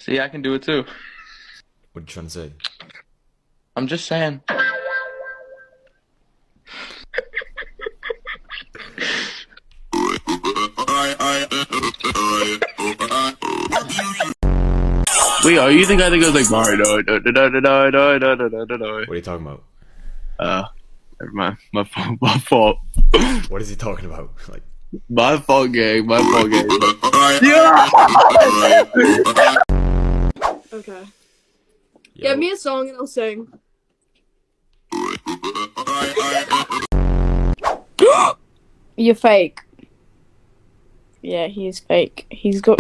See, I can do it too. What are you trying to say? I'm just saying. Wait, are you the guy that goes like no. What are you talking about? Never mind. My fault. My fault. What is he talking about? Like, My fault, gang. My fault, gang. Okay. yo, Get me a song and I'll sing. You're fake. Yeah, he is fake. He's got.